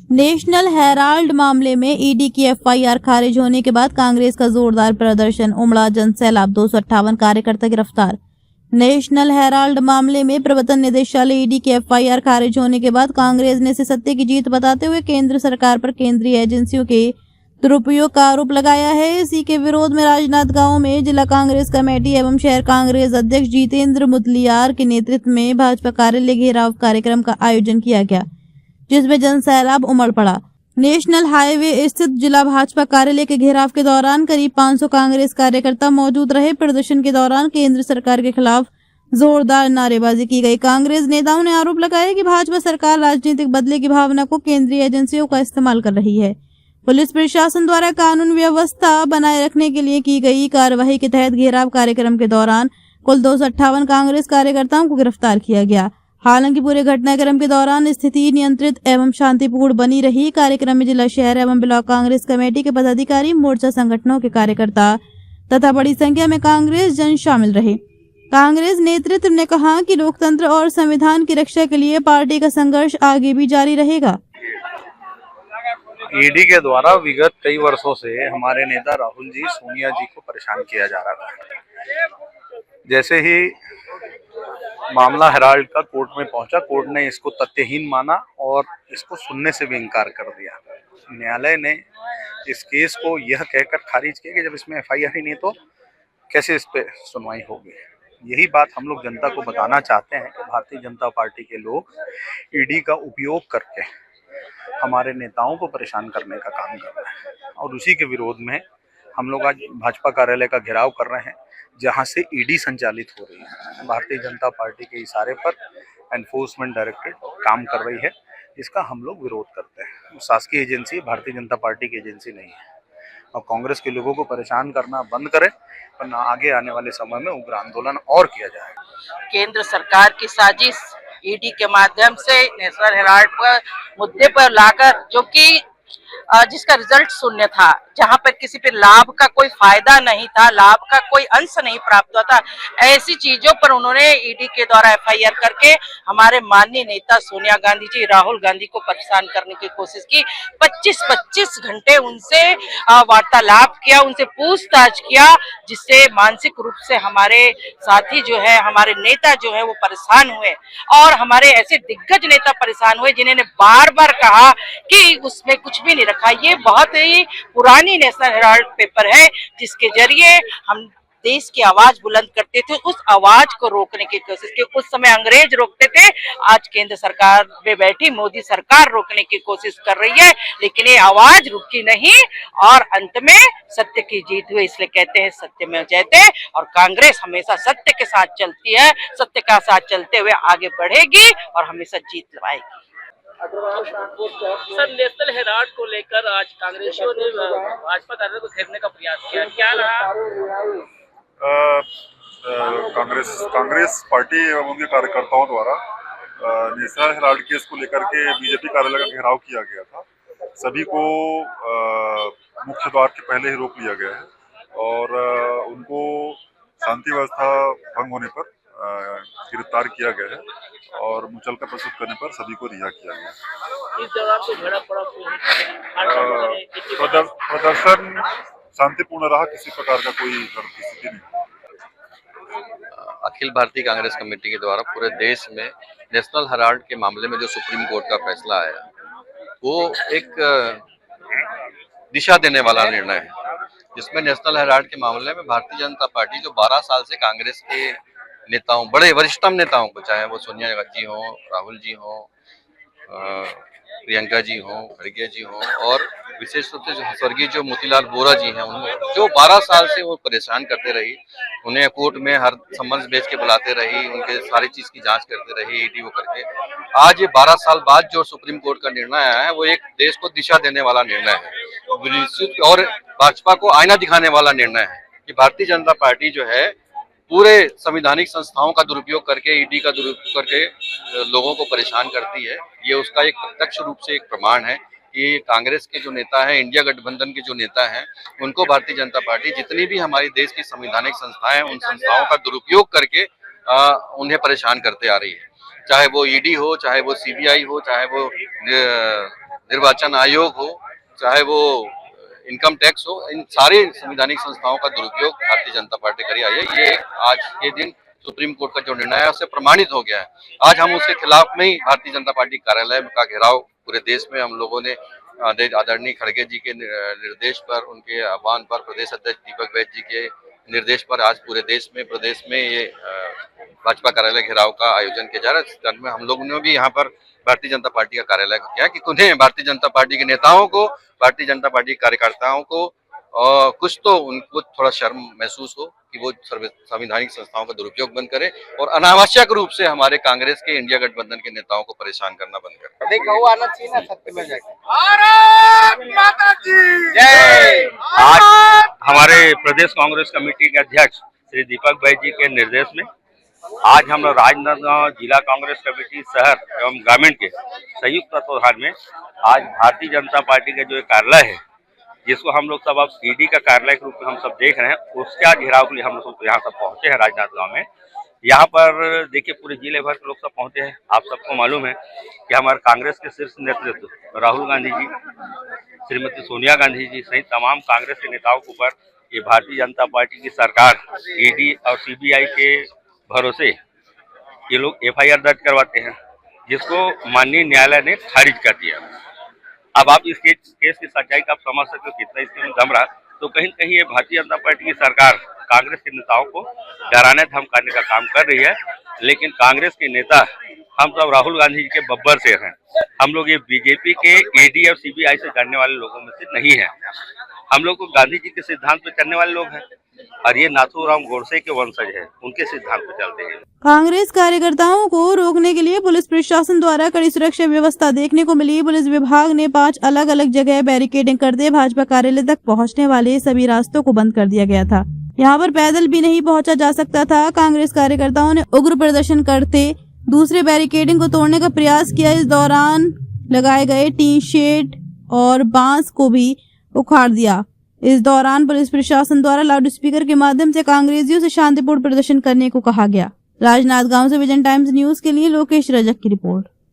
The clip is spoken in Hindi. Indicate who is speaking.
Speaker 1: नेशनल हेराल्ड मामले में ईडी की एफआईआर खारिज होने के बाद कांग्रेस का जोरदार प्रदर्शन, उमड़ा जनसैलाब, 258 कार्यकर्ता गिरफ्तार। नेशनल हेराल्ड मामले में प्रवर्तन निदेशालय ईडी की एफआईआर खारिज होने के बाद कांग्रेस ने इसे सत्य की जीत बताते हुए केंद्र सरकार पर केंद्रीय एजेंसियों के दुरुपयोग का आरोप लगाया है। इसी के विरोध में राजनांदगांव में जिला कांग्रेस कमेटी एवं शहर कांग्रेस अध्यक्ष जितेंद्र मुदलियार के नेतृत्व में भाजपा कार्यालय घेराव कार्यक्रम का आयोजन किया गया, जिसमें जनसैलाब उमड़ पड़ा। नेशनल हाईवे स्थित जिला भाजपा कार्यालय के घेराव के दौरान करीब 500 कांग्रेस कार्यकर्ता मौजूद रहे। प्रदर्शन के दौरान केंद्र सरकार के खिलाफ जोरदार नारेबाजी की गई। कांग्रेस नेताओं ने आरोप लगाया कि भाजपा सरकार राजनीतिक बदले की भावना को केंद्रीय एजेंसियों का इस्तेमाल कर रही है। पुलिस प्रशासन द्वारा कानून व्यवस्था बनाए रखने के लिए की गई कार्रवाई के तहत घेराव कार्यक्रम के दौरान कुल 258 कांग्रेस कार्यकर्ताओं को गिरफ्तार किया गया। हालांकि पूरे घटनाक्रम के दौरान स्थिति नियंत्रित एवं शांतिपूर्ण बनी रही। कार्यक्रम में जिला, शहर एवं ब्लॉक कांग्रेस कमेटी के पदाधिकारी, मोर्चा संगठनों के कार्यकर्ता तथा बड़ी संख्या में कांग्रेस जन शामिल रहे। कांग्रेस नेतृत्व ने कहा कि लोकतंत्र और संविधान की रक्षा के लिए पार्टी का संघर्ष आगे भी जारी रहेगा।
Speaker 2: ईडी के द्वारा विगत कई वर्षों से हमारे नेता राहुल जी, सोनिया जी को परेशान किया जा रहा था। जैसे ही मामला हेराल्ड का कोर्ट में पहुंचा, कोर्ट ने इसको तथ्यहीन माना और इसको सुनने से भी इनकार कर दिया। न्यायालय ने इस केस को यह कहकर खारिज किया कि जब इसमें एफआईआर ही नहीं तो कैसे इस पे सुनवाई होगी। यही बात हम लोग जनता को बताना चाहते हैं कि भारतीय जनता पार्टी के लोग ईडी का उपयोग करके हमारे नेताओं को परेशान करने का काम कर रहे हैं और उसी के विरोध में हम लोग आज भाजपा कार्यालय का घेराव कर रहे हैं, जहां से ईडी संचालित हो रही है। भारतीय जनता पार्टी के इशारे पर एनफोर्समेंट डायरेक्टरेट काम कर रही है, इसका हम लोग विरोध करते हैं। शासकीय एजेंसी भारतीय जनता पार्टी की एजेंसी नहीं है और कांग्रेस के लोगों को परेशान करना बंद करें, वरना आगे आने वाले समय में उग्र आंदोलन और किया जाएगा।
Speaker 3: केंद्र सरकार की साजिश ईडी के माध्यम से नेशनल हेराल्ड पर मुद्दे पर लाकर, जो कि जिसका रिजल्ट शून्य था, जहां पर किसी पे लाभ का कोई फायदा नहीं था, लाभ का कोई अंश नहीं प्राप्त हुआ था, ऐसी चीजों पर उन्होंने ईडी के द्वारा एफआईआर करके हमारे माननीय नेता सोनिया गांधी जी, राहुल गांधी को परेशान करने की कोशिश की। 25-25 घंटे उनसे वार्तालाप किया, उनसे पूछताछ किया, जिससे मानसिक रूप से हमारे साथी जो है, हमारे नेता जो है वो परेशान हुए और हमारे ऐसे दिग्गज नेता परेशान हुए जिन्होंने बार बार कहा कि उसमें कुछ भी नहीं रखा। ये बहुत ही पुरानी नेशनल हेराल्ड पेपर है, जिसके जरिए हम देश की आवाज बुलंद करते थे, उस आवाज को रोकने की कोशिश की। उस समय अंग्रेज रोकते थे, आज केंद्र सरकार में बैठी मोदी सरकार रोकने की कोशिश कर रही है, लेकिन ये आवाज रुकी नहीं और अंत में सत्य की जीत हुई। इसलिए कहते हैं सत्य में जयते, और कांग्रेस हमेशा सत्य के साथ चलती है, सत्य का साथ चलते हुए आगे बढ़ेगी और हमेशा जीत दिलवाएगी।
Speaker 4: सर, नेशनल हेराल्ड को लेकर आज कांग्रेसियों ने भाजपा कार्यालय को घेरने का प्रयास किया, क्या रहा?
Speaker 5: कांग्रेस पार्टी एवं उनके कार्यकर्ताओं द्वारा नेशनल हेराल्ड केस को लेकर के बीजेपी कार्यालय का घेराव किया गया था। सभी को मुख्य द्वार के पहले ही रोक लिया गया है और उनको शांति व्यवस्था भंग होने पर गिरफ्तार किया गया है और मुचलका प्रस्तुत करने पर सभी को रिहा किया गया।
Speaker 4: इस दौरान तो झड़प पड़ा,
Speaker 5: प्रदर्शन शांतिपूर्ण रहा, किसी प्रकार का कोई स्थिति नहीं।
Speaker 6: अखिल भारतीय कांग्रेस कमेटी के द्वारा पूरे देश में नेशनल हेराल्ड के मामले में जो सुप्रीम कोर्ट का फैसला आया, वो एक दिशा देने वाला निर्णय है, जिसमें नेशनल हेराल्ड के मामले में भारतीय जनता पार्टी जो 12 साल से कांग्रेस के नेताओं, बड़े वरिष्ठतम नेताओं को, चाहे वो सोनिया जी हो, राहुल जी हो, प्रियंका जी हो, खड़गे जी हो और विशेष रूप से स्वर्गीय जो मोतीलाल वोरा जी हैं, उन्होंने जो 12 साल से वो परेशान करते रही, उन्हें कोर्ट में हर सम्मन बेच के बुलाते रही, उनके सारी चीज की जांच करते रही ईडी वो करके। आज ये 12 साल बाद जो सुप्रीम कोर्ट का निर्णय आया है, वो एक देश को दिशा देने वाला निर्णय है और भाजपा को आईना दिखाने वाला निर्णय है कि भारतीय जनता पार्टी जो है पूरे संवैधानिक संस्थाओं का दुरुपयोग करके, ईडी का दुरुपयोग करके लोगों को परेशान करती है। ये उसका एक प्रत्यक्ष रूप से एक प्रमाण है कि कांग्रेस के जो नेता हैं, इंडिया गठबंधन के जो नेता हैं, उनको भारतीय जनता पार्टी जितनी भी हमारी देश की संवैधानिक संस्थाएं हैं, उन संस्थाओं का दुरुपयोग करके उन्हें परेशान करते आ रही है। चाहे वो ईडी हो, चाहे वो सीबीआई हो, चाहे वो निर्वाचन आयोग हो, चाहे वो इनकम टैक्स हो, इन सारे संवैधानिक संस्थाओं का दुरुपयोग भारतीय जनता पार्टी करी आई है। ये आज के दिन सुप्रीम कोर्ट का जो निर्णय है उससे प्रमाणित हो गया है। आज हम उसके खिलाफ में ही भारतीय जनता पार्टी कार्यालय का घेराव पूरे देश में हम लोगों ने आदरणीय खड़गे जी के निर्देश पर, उनके आह्वान पर, प्रदेश अध्यक्ष दीपक बैज जी के निर्देश पर आज पूरे देश में, प्रदेश में ये भाजपा कार्यालय घेराव का आयोजन किया जा रहा है। इस क्रम में हम लोगों ने भी यहाँ पर भारतीय जनता पार्टी का कार्यालय किया कि उन्हें, भारतीय जनता पार्टी के नेताओं को, भारतीय जनता पार्टी के कार्यकर्ताओं को और कुछ तो उनको थोड़ा शर्म महसूस हो कि वो संवैधानिक संस्थाओं का दुरुपयोग बंद करे और अनावश्यक रूप से हमारे कांग्रेस के, इंडिया गठबंधन के नेताओं को परेशान करना बंद करे।
Speaker 4: आना चाहिए ना सत्य में जाके।
Speaker 7: आज हमारे प्रदेश कांग्रेस कमेटी के अध्यक्ष श्री दीपक बैज जी के निर्देश में आज हम लोग राजनांदगांव जिला कांग्रेस कमेटी शहर एवं ग्रामीण के संयुक्त तत्वाधान में आज भारतीय जनता पार्टी का जो कार्यालय है, जिसको हम लोग सब अब ईडी का कार्यालय के रूप में हम सब देख रहे हैं, उसका घेराव के लिए हम लोग यहाँ सब पहुंचे हैं राजनांदगांव में। यहाँ पर देखिए पूरे जिले भर के लोग सब पहुंचे हैं। आप सबको मालूम है कि हमारे कांग्रेस के शीर्ष नेतृत्व राहुल गांधी जी, श्रीमती सोनिया गांधी जी सहित तमाम कांग्रेस के नेताओं के ऊपर ये भारतीय जनता पार्टी की सरकार ईडी और सीबीआई के भरोसे ये लोग एफआईआर दर्ज करवाते हैं, जिसको माननीय न्यायालय ने खारिज कर दिया। अब आप इस केस की सच्चाई का आप समझ सकते हो कितना इसके में दम रहा। तो कहीं न कहीं ये भारतीय जनता पार्टी की सरकार कांग्रेस के नेताओं को डराने धमकाने का काम कर रही है, लेकिन कांग्रेस के नेता हम सब राहुल गांधी जी के बब्बर से हैं। हम लोग ये बीजेपी के ईडी और सीबीआई से डरने वाले लोगों में से नहीं है। हम लोग तो गांधी जी के सिद्धांत पे चलने वाले लोग हैं और ये नाथूराम गोडसे के वंशज है, उनके सिद्धांत पे चलते हैं।
Speaker 1: कांग्रेस कार्यकर्ताओं को रोकने के लिए पुलिस प्रशासन द्वारा कड़ी सुरक्षा व्यवस्था देखने को मिली। पुलिस विभाग ने 5 अलग अलग जगह बैरिकेडिंग करते भाजपा कार्यालय तक पहुंचने वाले सभी रास्तों को बंद कर दिया गया था। यहां पर पैदल भी नहीं पहुंचा जा सकता था। कांग्रेस कार्यकर्ताओं ने उग्र प्रदर्शन करते दूसरे बैरिकेडिंग को तोड़ने का प्रयास किया। इस दौरान लगाए गए टीन शेड और बांस को भी उखाड़ दिया। इस दौरान पुलिस प्रशासन द्वारा लाउड स्पीकर के माध्यम से कांग्रेसियों से शांतिपूर्ण प्रदर्शन करने को कहा गया। राजनांदगांव से विजन टाइम्स न्यूज के लिए लोकेश रजक की रिपोर्ट।